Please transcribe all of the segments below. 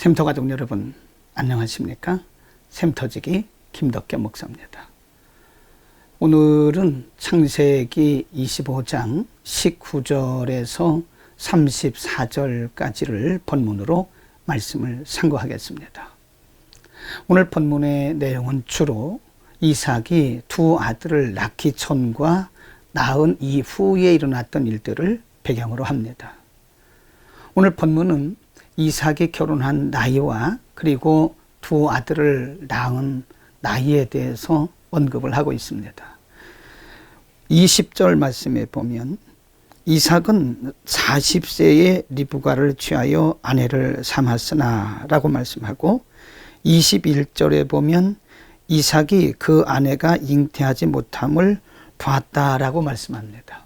샘터 가족 여러분, 안녕하십니까? 샘터지기 김덕겸 목사입니다. 오늘은 창세기 25장 19절에서 34절까지를 본문으로 말씀을 상고하겠습니다. 오늘 본문의 내용은 주로 이삭이 두 아들을 낳기 전과 낳은 이후에 일어났던 일들을 배경으로 합니다. 오늘 본문은 이삭이 결혼한 나이와 그리고 두 아들을 낳은 나이에 대해서 언급을 하고 있습니다. 20절 말씀에 보면 이삭은 40세에 리브가를 취하여 아내를 삼았으나 라고 말씀하고, 21절에 보면 이삭이 그 아내가 잉태하지 못함을 봤다라고 말씀합니다.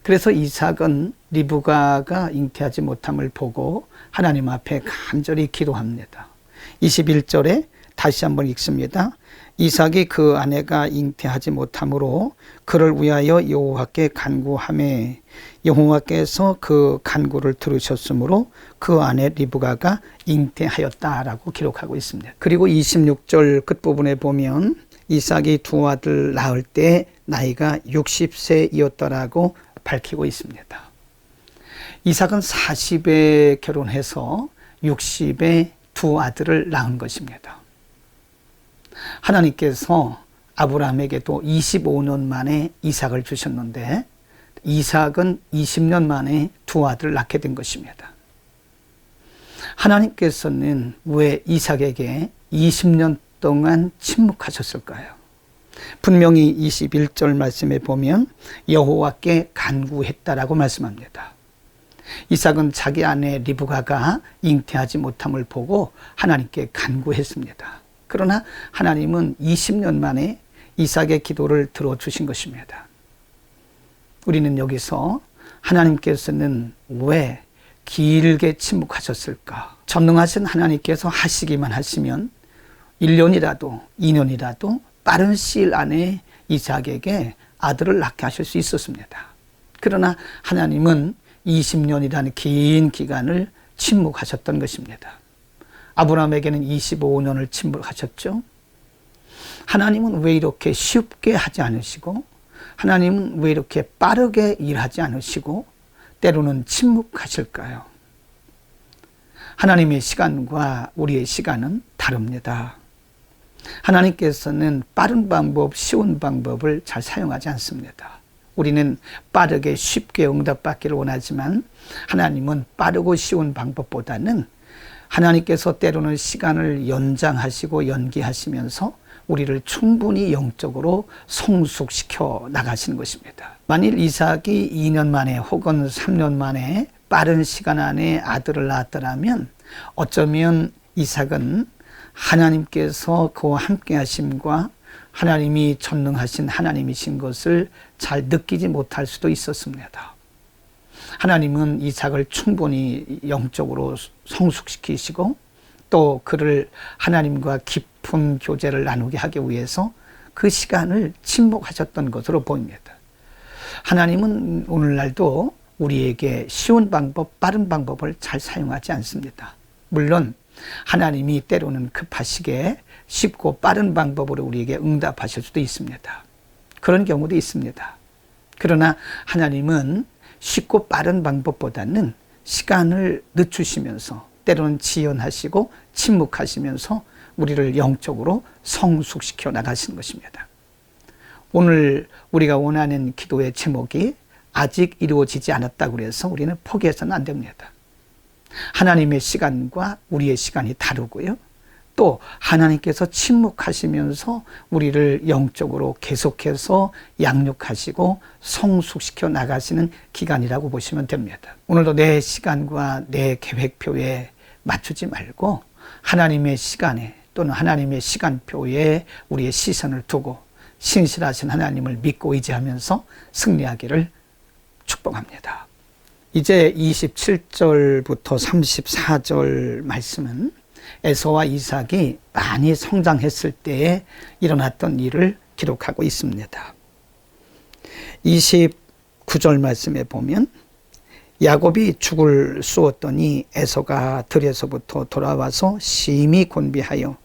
그래서 이삭은 리브가가 잉태하지 못함을 보고 하나님 앞에 간절히 기도합니다. 21절에 다시 한번 읽습니다. 이삭이 그 아내가 잉태하지 못함으로 그를 위하여 여호와께 간구하매 여호와께서 그 간구를 들으셨으므로 그 아내 리브가가 잉태하였다라고 기록하고 있습니다. 그리고 26절 끝부분에 보면 이삭이 두 아들 낳을 때 나이가 60세이었더라고 밝히고 있습니다. 이삭은 40에 결혼해서 60에 두 아들을 낳은 것입니다. 하나님께서 아브라함에게도 25년 만에 이삭을 주셨는데 이삭은 20년 만에 두 아들을 낳게 된 것입니다. 하나님께서는 왜 이삭에게 20년 동안 침묵하셨을까요? 분명히 21절 말씀에 보면 여호와께 간구했다라고 말씀합니다. 이삭은 자기 아내 리브가가 잉태하지 못함을 보고 하나님께 간구했습니다. 그러나 하나님은 20년 만에 이삭의 기도를 들어주신 것입니다. 우리는 여기서 하나님께서는 왜 길게 침묵하셨을까? 전능하신 하나님께서 하시기만 하시면 1년이라도 2년이라도 빠른 시일 안에 이삭에게 아들을 낳게 하실 수 있었습니다. 그러나 하나님은 20년이라는 긴 기간을 침묵하셨던 것입니다. 아브라함에게는 25년을 침묵하셨죠. 하나님은 왜 이렇게 쉽게 하지 않으시고, 하나님은 왜 이렇게 빠르게 일하지 않으시고 때로는 침묵하실까요? 하나님의 시간과 우리의 시간은 다릅니다. 하나님께서는 빠른 방법, 쉬운 방법을 잘 사용하지 않습니다. 우리는 빠르게 쉽게 응답받기를 원하지만 하나님은 빠르고 쉬운 방법보다는 하나님께서 때로는 시간을 연장하시고 연기하시면서 우리를 충분히 영적으로 성숙시켜 나가시는 것입니다. 만일 이삭이 2년 만에 혹은 3년 만에 빠른 시간 안에 아들을 낳았더라면 어쩌면 이삭은 하나님께서 그와 함께 하심과 하나님이 전능하신 하나님이신 것을 잘 느끼지 못할 수도 있었습니다. 하나님은 이삭을 충분히 영적으로 성숙시키시고 또 그를 하나님과 깊은 교제를 나누게 하기 위해서 그 시간을 침묵하셨던 것으로 보입니다. 하나님은 오늘날도 우리에게 쉬운 방법, 빠른 방법을 잘 사용하지 않습니다. 물론 하나님이 때로는 급하시게 쉽고 빠른 방법으로 우리에게 응답하실 수도 있습니다. 그런 경우도 있습니다. 그러나 하나님은 쉽고 빠른 방법보다는 시간을 늦추시면서 때로는 지연하시고 침묵하시면서 우리를 영적으로 성숙시켜 나가시는 것입니다. 오늘 우리가 원하는 기도의 제목이 아직 이루어지지 않았다고 해서 우리는 포기해서는 안 됩니다. 하나님의 시간과 우리의 시간이 다르고요. 또 하나님께서 침묵하시면서 우리를 영적으로 계속해서 양육하시고 성숙시켜 나가시는 기간이라고 보시면 됩니다. 오늘도 내 시간과 내 계획표에 맞추지 말고 하나님의 시간에 또는 하나님의 시간표에 우리의 시선을 두고 신실하신 하나님을 믿고 의지하면서 승리하기를 축복합니다. 이제 27절부터 34절 말씀은 에서와 이삭이 많이 성장했을 때에 일어났던 일을 기록하고 있습니다. 29절 말씀에 보면 야곱이 죽을 쏘았더니 에서가 들에서부터 돌아와서 심히 곤비하여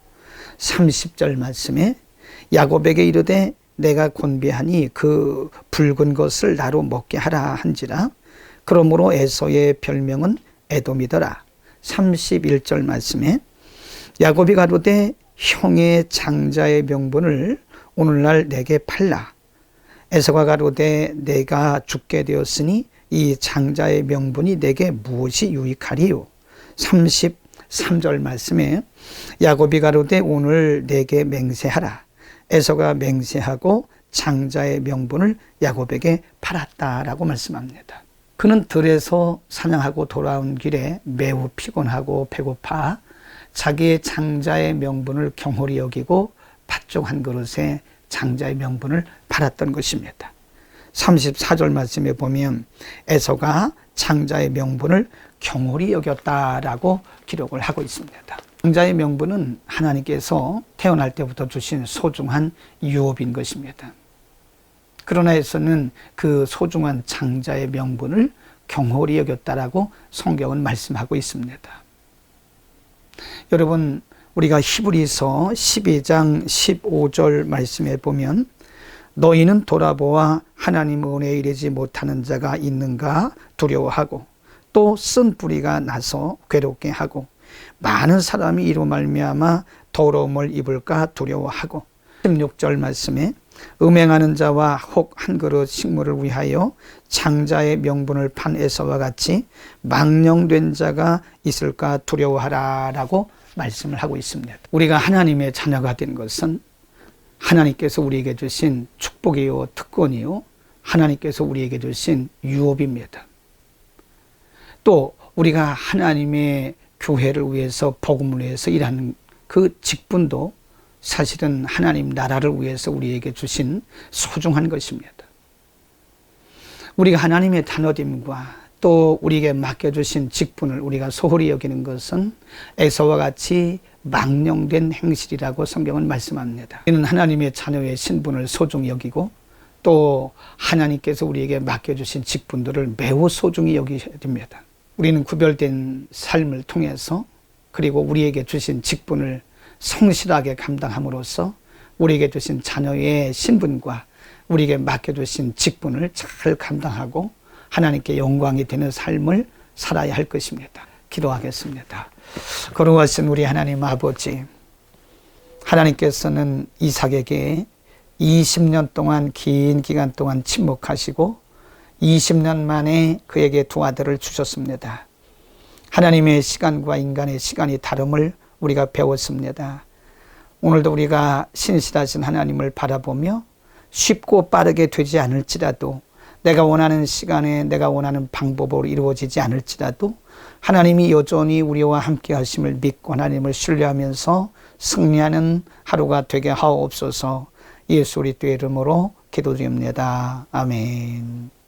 30절 말씀에 야곱에게 이르되 내가 곤비하니 그 붉은 것을 나로 먹게 하라 한지라. 그러므로 에서의 별명은 에돔이더라. 31절 말씀에 야곱이 가로되 형의 장자의 명분을 오늘날 내게 팔라. 에서가 가로되 내가 죽게 되었으니 이 장자의 명분이 내게 무엇이 유익하리요. 33절 말씀에 야곱이 가로되 오늘 내게 맹세하라. 에서가 맹세하고 장자의 명분을 야곱에게 팔았다라고 말씀합니다. 그는 들에서 사냥하고 돌아온 길에 매우 피곤하고 배고파 자기의 장자의 명분을 경홀히 여기고 팥죽 한 그릇에 장자의 명분을 팔았던 것입니다. 34절 말씀에 보면 에서가 장자의 명분을 경홀히 여겼다라고 기록을 하고 있습니다. 장자의 명분은 하나님께서 태어날 때부터 주신 소중한 유업인 것입니다. 그러나 에서는 그 소중한 장자의 명분을 경홀히 여겼다라고 성경은 말씀하고 있습니다. 여러분, 우리가 히브리서 12장 15절 말씀에 보면 너희는 돌아보아 하나님 은혜에 이르지 못하는 자가 있는가 두려워하고 또 쓴 뿌리가 나서 괴롭게 하고 많은 사람이 이로 말미암아 더러움을 입을까 두려워하고 16절 말씀에 음행하는 자와 혹 한 그릇 식물을 위하여 장자의 명분을 판 에서와 같이 망령된 자가 있을까 두려워하라라고 말씀을 하고 있습니다. 우리가 하나님의 자녀가 된 것은 하나님께서 우리에게 주신 축복이요 특권이요 하나님께서 우리에게 주신 유업입니다. 또 우리가 하나님의 교회를 위해서 복음을 위해서 일하는 그 직분도 사실은 하나님 나라를 위해서 우리에게 주신 소중한 것입니다. 우리가 하나님의 자녀됨과 또 우리에게 맡겨주신 직분을 우리가 소홀히 여기는 것은 에서와 같이 망령된 행실이라고 성경은 말씀합니다. 우리는 하나님의 자녀의 신분을 소중히 여기고 또 하나님께서 우리에게 맡겨주신 직분들을 매우 소중히 여기셔야 됩니다. 우리는 구별된 삶을 통해서 그리고 우리에게 주신 직분을 성실하게 감당함으로써 우리에게 주신 자녀의 신분과 우리에게 맡겨주신 직분을 잘 감당하고 하나님께 영광이 되는 삶을 살아야 할 것입니다. 기도하겠습니다. 거룩하신 우리 하나님 아버지, 하나님께서는 이삭에게 20년 동안 긴 기간 동안 침묵하시고 20년 만에 그에게 두 아들을 주셨습니다. 하나님의 시간과 인간의 시간이 다름을 우리가 배웠습니다. 오늘도 우리가 신실하신 하나님을 바라보며 쉽고 빠르게 되지 않을지라도 내가 원하는 시간에 내가 원하는 방법으로 이루어지지 않을지라도 하나님이 여전히 우리와 함께 하심을 믿고 하나님을 신뢰하면서 승리하는 하루가 되게 하옵소서. 예수 그리스도의 이름으로 기도드립니다. 아멘.